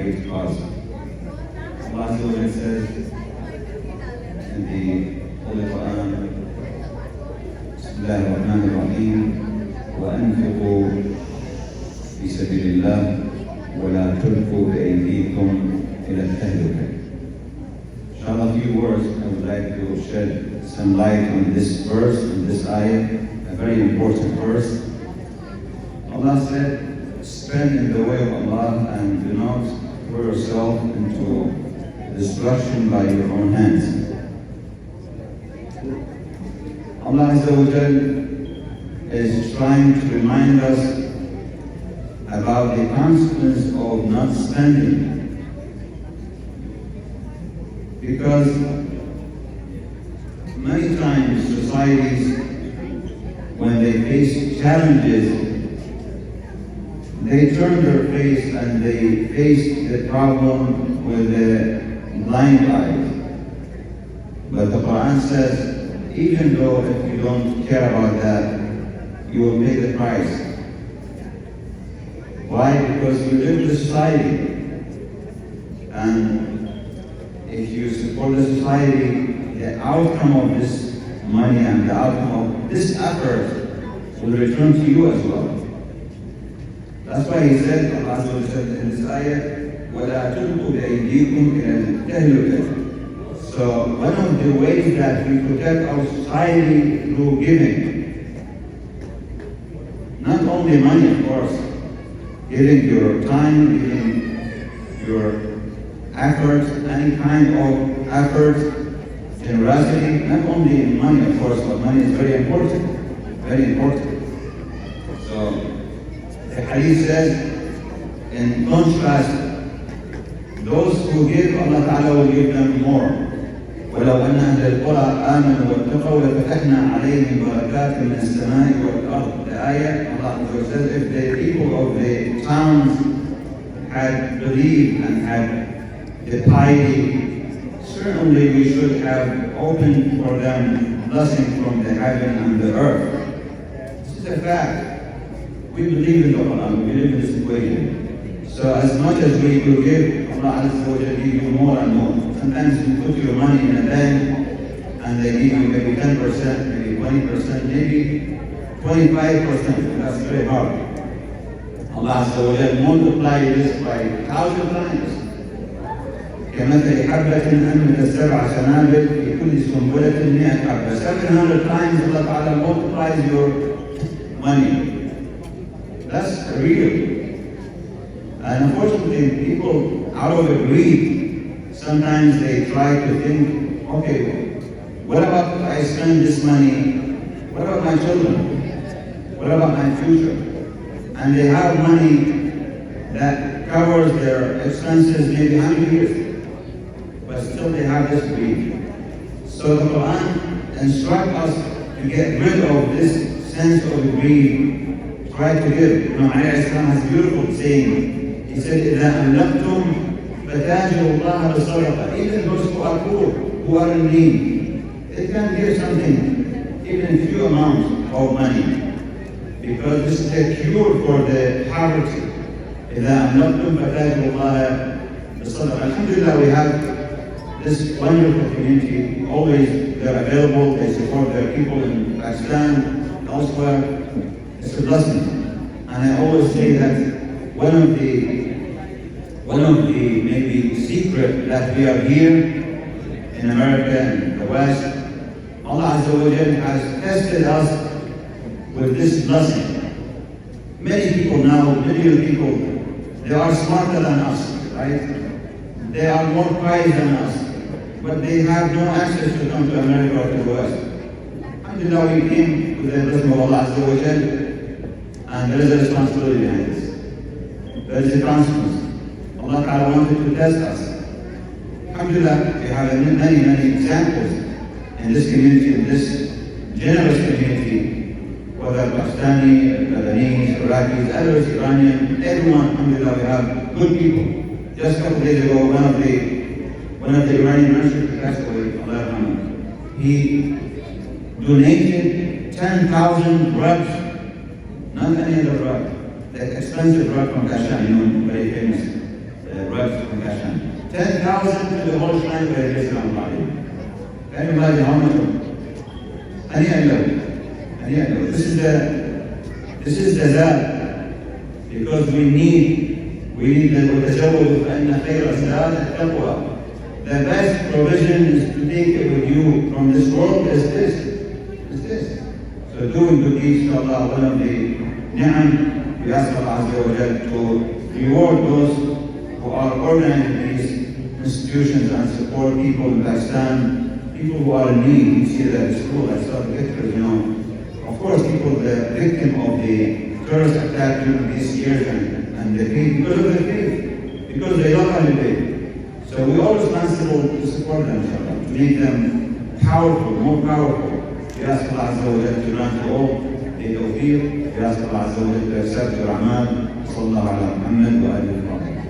great cause. Allah Azza wa Jalla says in the Holy Quran, Bismillah ar-Rahman ar-Rahim, وَأَنْفِقُوا فِي سَبِيلِ اللَّهِ وَلَا تُلْقُوا بِأَيْدِيكُمْ إِلَى التَّهْلُكَةِ. Inshallah, a few words I would like to shed some light on this verse, on this ayah, a very important verse. Allah said, spend in the way of Allah and do not throw yourself into destruction by your own hands. Allah Azza wa Jal is trying to remind us about the consequence of not spending. Because many times societies, when they face challenges, they turn their face and they face the problem with a blind eye. But the Quran says, even though if you don't care about that, you will pay the price. Why? Because you live in a society, and if you support the society, the outcome of this money and the outcome of this effort will return to you as well. That's why he said, Allah said in this ayah, وَلَا تُلْقُوا بِأَيْدِيكُمْ إِلَى التَّهْلُكَةِ. So one of the ways that we protect our society through giving, not only money, of course, giving your time, giving your effort, any kind of effort, generosity, not only in money, of course, but money is very important, very important. So the hadith says, in contrast, those who give, Allah Ta'ala will give them more. ولو أن أهل القرى آمنوا واتقوا لفتحنا عليهم بركات من السماء والأرض. The ayah, Allah says, if the people of the towns had believed and had the piety, certainly we should have opened for them blessing from the heaven and the earth. This is a fact. We believe in the Quran, we believe in this equation. So as much as we will give, Allah Azza wa Jalla give you more and more. Sometimes you put your money in a bank and they give you maybe 10%, maybe 20%, maybe 25%. That's very hard. Allah Azza wa Jalla multiply this by 1,000 times. كمثل حبة أنبتت 7 سنابل في كل سنبلة 100 حبة. 700 times Allah Ta'ala multiplies your money. That's real. And unfortunately, people out of greed, sometimes they try to think, okay, what about if I spend this money? What about my children? What about my future? And they have money that covers their expenses maybe 100 years, but still they have this greed. So the Quran instructs us to get rid of this sense of greed, try to give. Imam Ali Islam has a beautiful saying. He said, إِذَا أَمْلَقْتُمْ فَتَاجِرُوا اللَّهَ بِالصَّدَقَةِ. Even those who are poor, who are in need, they can give something, even a few amounts of money, because this is a cure for the poverty. إِذَا أَمْلَقْتُمْ فَتَاجِرُوا اللَّهَ بِالصَّدَقَةِ. Alhamdulillah, we have this wonderful community. Always they're available, they support their people in Pakistan, elsewhere. It's a blessing. And I always say that one of the maybe secret that we are here in America and the West, Allah Azza wa Jalla has tested us with this blessing. Many people now, million people, they are smarter than us, right? They are more pious than us, but they have no access to come to America or to the West. Alhamdulillah, we came with the blessing of Allah Azza wa Jalla, and there is a responsibility behind this. There is a consequence. Allah Ta'ala wanted to test us. Alhamdulillah, we have many examples in this community, in this generous community, whether Pakistani, Lebanese, Iraqis, others, Iranian, everyone, alhamdulillah, we have good people. Just a couple of days ago, one of the Iranian merchants passed away, Allah Ta'ala. He donated 10,000 drugs, not any other drug. That expensive drug from Kashan, very famous. Red Compassion. 10,000 to the whole shrine where it is Islam. Can you imagine how much? This is the zad, because we need the وتزود فإن خير الزاد التقوى. The best provision is to take it with you from this world is this. So doing good deeds, inshallah, one of the ni'am, we ask Allah Azza wa Jal to reward those who are organizing these institutions and support people in Pakistan, people who are in need. You see that at school, I saw the pictures, Of course, people, the victim of the terrorist attack during these years and the faith, because of their faith, because they love Ahlul Bayt. So we are responsible to support them, inshallah, to make them powerful, more powerful. We ask Allah Azza wa Jal to grant to all the tawfiq. We ask Allah Azza wa Jal to accept your amal. Sallallahu ala Muhammad wa alihi wa sallam.